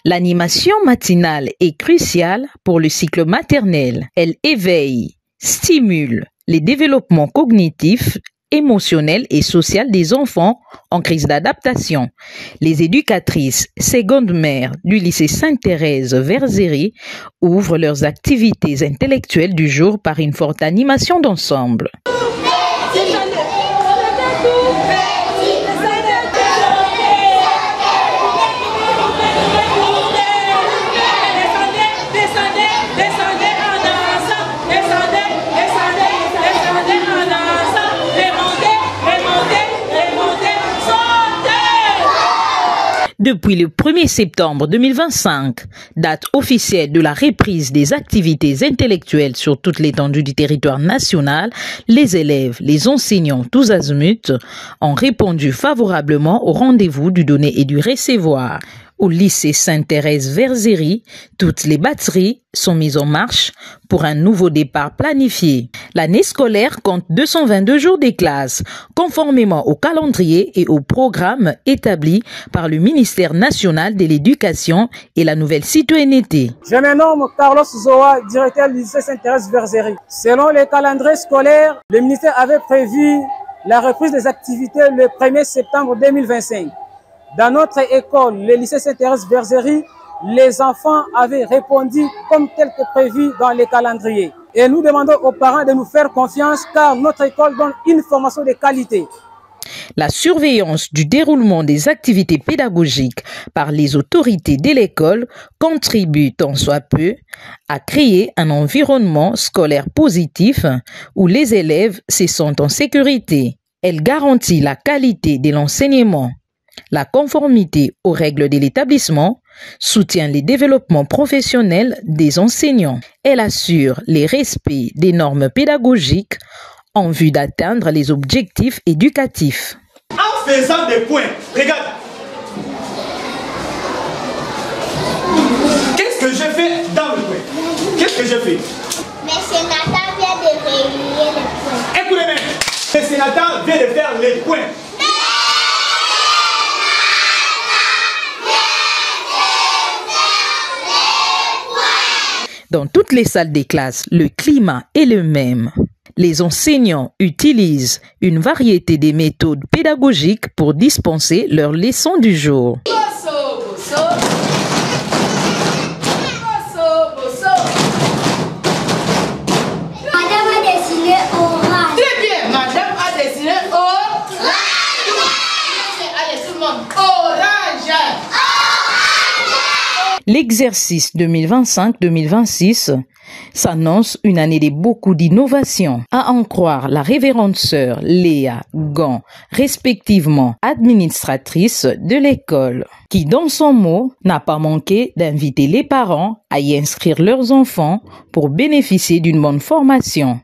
L'animation matinale est cruciale pour le cycle maternel. Elle éveille, stimule les développements cognitifs, émotionnels et sociaux des enfants en crise d'adaptation. Les éducatrices seconde mères du lycée Sainte-Thérèse Verzeri ouvrent leurs activités intellectuelles du jour par une forte animation d'ensemble. Depuis le 1er septembre 2025, date officielle de la reprise des activités intellectuelles sur toute l'étendue du territoire national, les élèves, les enseignants tous azimuts ont répondu favorablement au rendez-vous du donner et du recevoir. Au lycée Sainte-Thérèse Verzeri, toutes les batteries sont mises en marche pour un nouveau départ planifié. L'année scolaire compte 222 jours des classes, conformément au calendrier et au programme établi par le ministère national de l'Éducation et la nouvelle citoyenneté. Je me nomme Carlos Zoa, directeur du lycée Sainte-Thérèse Verzeri. Selon le calendrier scolaire, le ministère avait prévu la reprise des activités le 1er septembre 2025. Dans notre école, le lycée Sainte-Thérèse Verzeri, les enfants avaient répondu comme tel que prévu dans les calendriers. Et nous demandons aux parents de nous faire confiance car notre école donne une formation de qualité. La surveillance du déroulement des activités pédagogiques par les autorités de l'école contribue tant soit peu à créer un environnement scolaire positif où les élèves se sentent en sécurité. Elle garantit la qualité de l'enseignement, la conformité aux règles de l'établissement, soutient les développements professionnels des enseignants. Elle assure le respect des normes pédagogiques en vue d'atteindre les objectifs éducatifs. En faisant des points, regarde. Qu'est-ce que je fais dans le point? Qu'est-ce que je fais? Mais Sénateur vient de réunir les points. Écoutez bien, le sénateur vient de faire les points. Dans toutes les salles des classes, le climat est le même. Les enseignants utilisent une variété de méthodes pédagogiques pour dispenser leurs leçons du jour. Madame a dessiné orange. Très bien, madame a dessiné orange. Allez, tout le monde, orange. L'exercice 2025-2026 s'annonce une année de beaucoup d'innovations. À en croire la révérende sœur Léa Gant, respectivement administratrice de l'école, qui dans son mot n'a pas manqué d'inviter les parents à y inscrire leurs enfants pour bénéficier d'une bonne formation.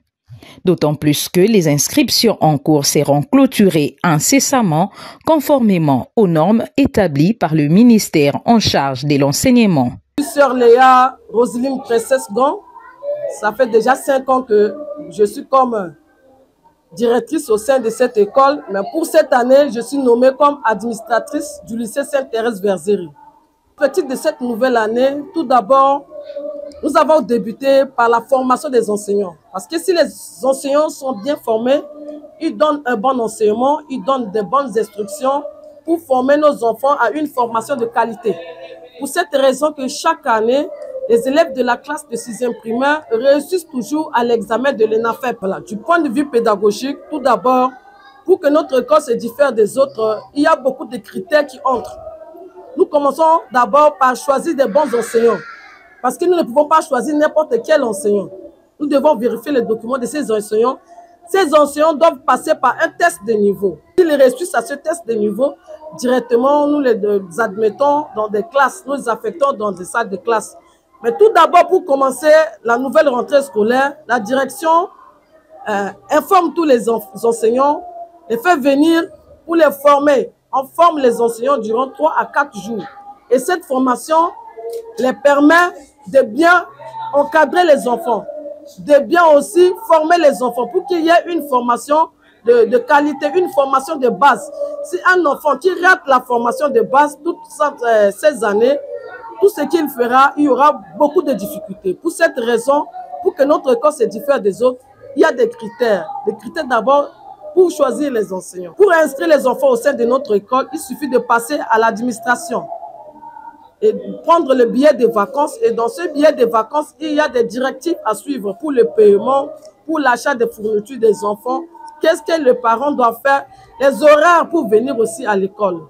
D'autant plus que les inscriptions en cours seront clôturées incessamment conformément aux normes établies par le ministère en charge de l'enseignement. Sœur Léa Roselyne Princesse Gant, ça fait déjà 5 ans que je suis comme directrice au sein de cette école, mais pour cette année, je suis nommée comme administratrice du lycée Sainte-Thérèse Verzeri. Petit de cette nouvelle année, tout d'abord, nous avons débuté par la formation des enseignants. Parce que si les enseignants sont bien formés, ils donnent un bon enseignement, ils donnent de bonnes instructions pour former nos enfants à une formation de qualité. Pour cette raison que chaque année, les élèves de la classe de 6e primaire réussissent toujours à l'examen de l'ENAFEP. Du point de vue pédagogique, tout d'abord, pour que notre école se diffère des autres, il y a beaucoup de critères qui entrent. Nous commençons d'abord par choisir des bons enseignants. Parce que nous ne pouvons pas choisir n'importe quel enseignant. Nous devons vérifier les documents de ces enseignants. Ces enseignants doivent passer par un test de niveau. S'ils réussissent à ce test de niveau, directement, nous les admettons dans des classes, nous les affectons dans des salles de classe. Mais tout d'abord, pour commencer la nouvelle rentrée scolaire, la direction informe tous les enseignants, les fait venir pour les former. On forme les enseignants durant 3 à 4 jours. Et cette formation les permet de bien encadrer les enfants, de bien aussi former les enfants pour qu'il y ait une formation de qualité, une formation de base. Si un enfant qui rate la formation de base toutes ces années, tout ce qu'il fera, il y aura beaucoup de difficultés. Pour cette raison, pour que notre école se diffère des autres, il y a des critères. Des critères d'abord pour choisir les enseignants. Pour inscrire les enfants au sein de notre école, il suffit de passer à l'administration et prendre le billet de vacances. Et dans ce billet de vacances, il y a des directives à suivre pour le paiement, pour l'achat des fournitures des enfants. Qu'est-ce que les parents doivent faire? Les horaires pour venir aussi à l'école.